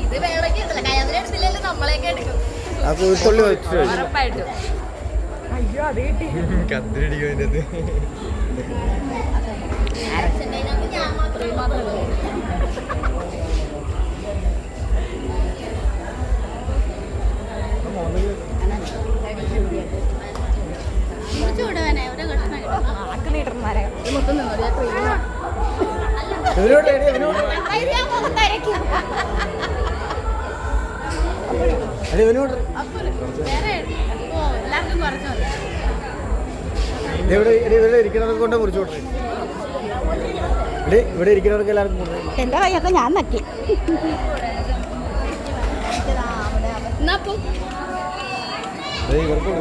ഇത് വേണമെങ്കിൽ കയ്യാതിലെടുത്തില്ലല്ലോ നമ്മളെയൊക്കെ എടുക്കും. ഉറപ്പായിട്ടും. അയ്യോ അത് കിട്ടി. കത്തിരിടിക്കുന്നത് ഞാൻ മാത്രമേ ചൂടാനെ ഒരു കഷ്ണം ആക്ക് നീട്ടന്മാരെ മൊത്തം നിന്നോ എല്ലാവർക്കും കുറച്ച് ഇവിടെ ഇരിക്കുന്നവർക്ക് കൊണ്ട് മുറിച്ചു കൊടുത്തേ. ഇവിടെ ഇരിക്കുന്നവർക്ക് എല്ലാവർക്കും കൊടുത്തേ. എന്റെ കൈയൊക്കെ ഞാൻ നക്കി. എന്നാ ഇവർക്ക്